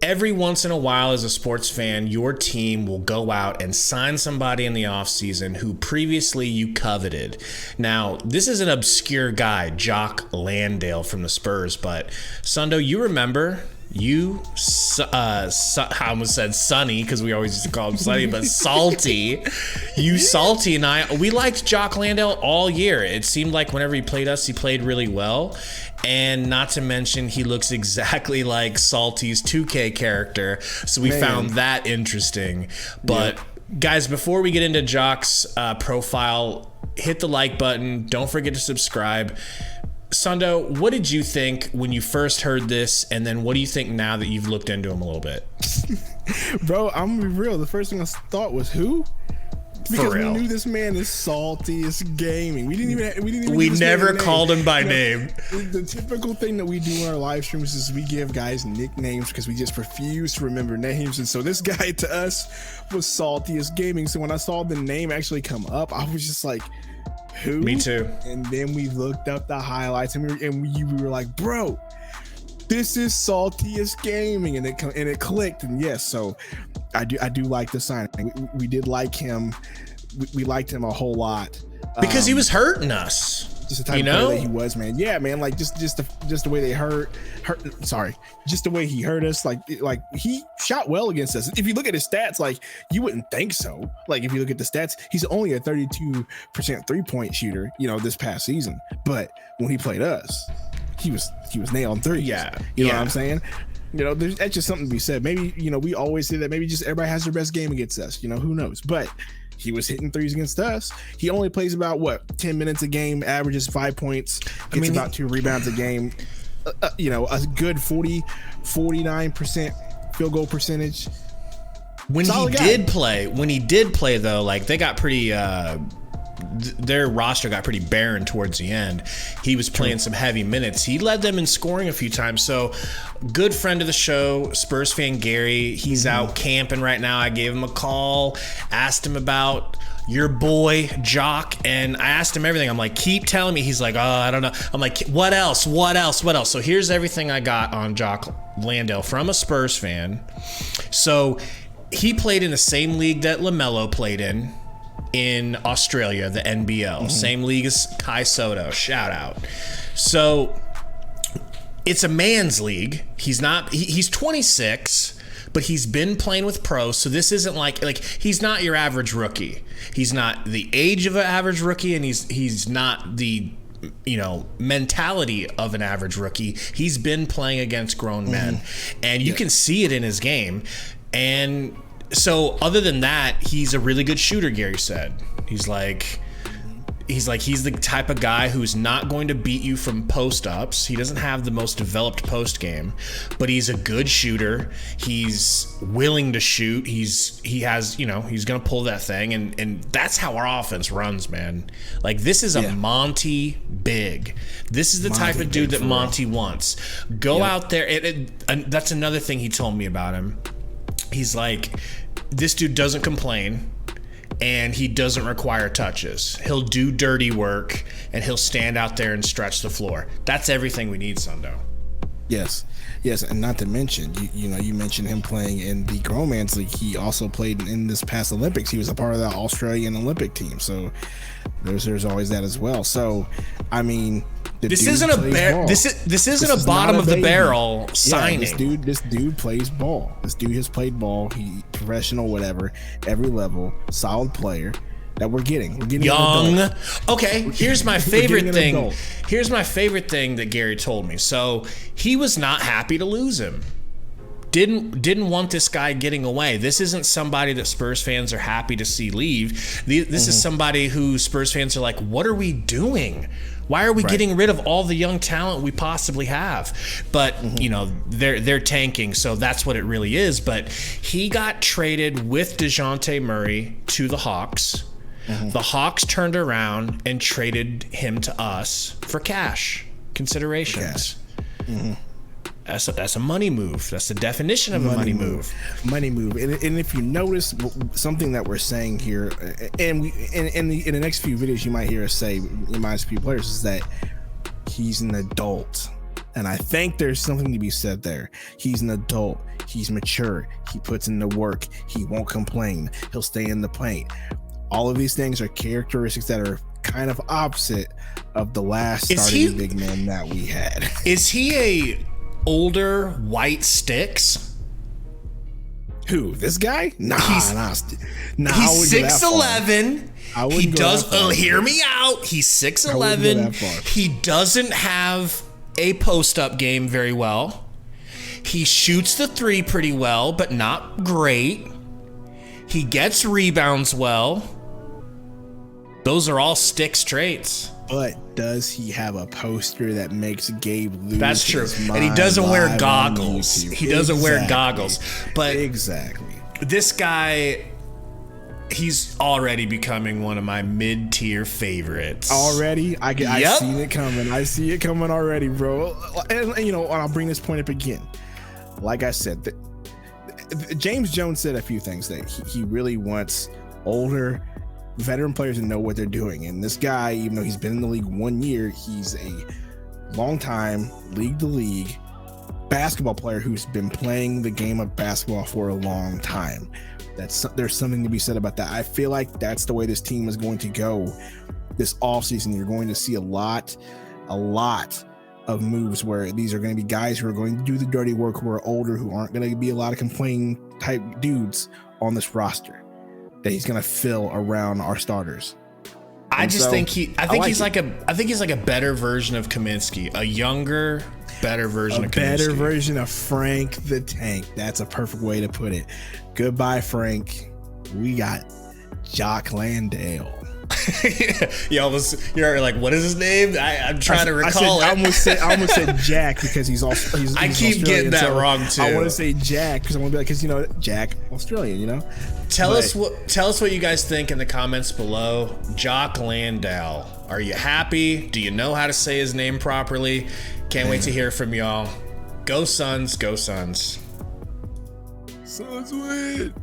every once in a while as a sports fan, your team will go out and sign somebody in the offseason who previously you coveted. Now, this is an obscure guy, Jock Landale from the Spurs, but Sundo, you remember I almost said Sonny because we always used to call him Sonny, but Salty. Salty and we liked Jock Landale all year. It seemed like whenever he played us, he played really well. And not to mention, he looks exactly like Salty's 2K character. So we found that interesting. But guys, before we get into Jock's profile, hit the like button. Don't forget to subscribe. Sundo, what did you think when you first heard this, and then what do you think now that you've looked into him a little bit? Bro, I'm gonna be real. The first thing I thought was who? Because we knew this man is salty as gaming. We never called him by name. The typical thing that we do in our live streams is we give guys nicknames because we just refuse to remember names. And so this guy to us was salty as gaming. So when I saw the name actually come up, I was just like, who? Me too. And then we looked up the highlights and we were like, bro, this is saltiest gaming, and it clicked. And yes, so I do like the signing. We did like him. We liked him a whole lot because he was hurting us. Just the type of player that he was, man. Yeah, man. Like just the way they hurt. Sorry, just the way he hurt us. Like he shot well against us. If you look at his stats, like you wouldn't think so. Like if you look at the stats, he's only a 32% 3-point shooter. This past season, but when he played us, he was nailing threes. Yeah, you know what I'm saying. That's just something to be said. Maybe we always say that. Maybe just everybody has their best game against us. Who knows? But he was hitting threes against us. He only plays about 10 minutes a game, averages 5 points, gets about 2 rebounds a game. A good 49% field goal percentage. When he did play though, like they got pretty their roster got pretty barren towards the end. He was playing some heavy minutes. He led them in scoring a few times. So good friend of the show, Spurs fan Gary, he's out camping right now. I gave him a call, asked him about your boy Jock, and I asked him everything. I'm like, keep telling me. He's like, oh, I don't know. I'm like, what else? So here's everything I got on Jock Landale from a Spurs fan. So he played in the same league that LaMelo played in Australia, the NBL, same league as Kai Soto, shout out. So it's a man's league. He's 26, but he's been playing with pros. So this isn't like he's not your average rookie. He's not the age of an average rookie, and he's not the mentality of an average rookie. He's been playing against grown men, and you can see it in his game. And so other than that, he's a really good shooter, Gary said. He's the type of guy who's not going to beat you from post-ups. He doesn't have the most developed post game, but he's a good shooter. He's willing to shoot. He's going to pull that thing, and that's how our offense runs, man. Like, this is a Monty big. This is the type of dude that Monty wants. Go out there. And that's another thing he told me about him. He's like, this dude doesn't complain, and he doesn't require touches. He'll do dirty work, and he'll stand out there and stretch the floor. That's everything we need, Sundo. Yes, and not to mention, you mentioned him playing in the Grown Man's League. He also played in this past Olympics. He was a part of the Australian Olympic team, so there's always that as well. So, I mean, this isn't a bottom of the barrel signing. This dude plays ball. This dude has played ball. He professional, whatever, every level, solid player that we're getting. We're getting young. Okay, here's my favorite thing. Here's my favorite thing that Gary told me. So he was not happy to lose him. Didn't want this guy getting away. This isn't somebody that Spurs fans are happy to see leave. This is somebody who Spurs fans are like, what are we doing? Why are we getting rid of all the young talent we possibly have? But they're tanking, so that's what it really is. But he got traded with DeJounte Murray to the Hawks. The Hawks turned around and traded him to us for cash considerations. That's a money move. That's the definition of a money move. Money move. And if you notice something that we're saying here, and in the next few videos you might hear us say, in my few players, is that he's an adult. And I think there's something to be said there. He's an adult. He's mature. He puts in the work. He won't complain. He'll stay in the paint. All of these things are characteristics that are kind of opposite of the last starting big man that we had. Is he a older white sticks? Who? This guy? Nah. He's 6'11". He does. Hear me out. He's 6'11". He doesn't have a post-up game very well. He shoots the three pretty well, but not great. He gets rebounds well. Those are all Sticks traits. But does he have a poster that makes Gabe lose? That's true. And he doesn't wear goggles. He doesn't wear goggles. But exactly. This guy, he's already becoming one of my mid-tier favorites. Already? I see it coming. I see it coming already, bro. And you know, I'll bring this point up again. Like I said, James Jones said a few things that he really wants older veteran players to know what they're doing. And this guy, even though he's been in the league 1 year, he's a long time league to league basketball player who's been playing the game of basketball for a long time. There's something to be said about that. I feel like that's the way this team is going to go this offseason. You're going to see a lot of moves where these are going to be guys who are going to do the dirty work, who are older, who aren't going to be a lot of complaining type dudes on this roster that he's going to fill around our starters. I think he's like a better version of Kaminsky, a younger, better version of Kaminsky. Better version of Frank the Tank. That's a perfect way to put it. Goodbye, Frank. We got Jock Landale. You're like, what is his name? I'm trying to recall it. I almost said Jack because he's I keep getting that wrong too. I want to say Jack because I want to be like, because you know, Jack, Australian, you know. Tell us what you guys think in the comments below. Jock Landale, are you happy? Do you know how to say his name properly? Can't wait to hear from y'all. Go Suns, go Suns. Suns win.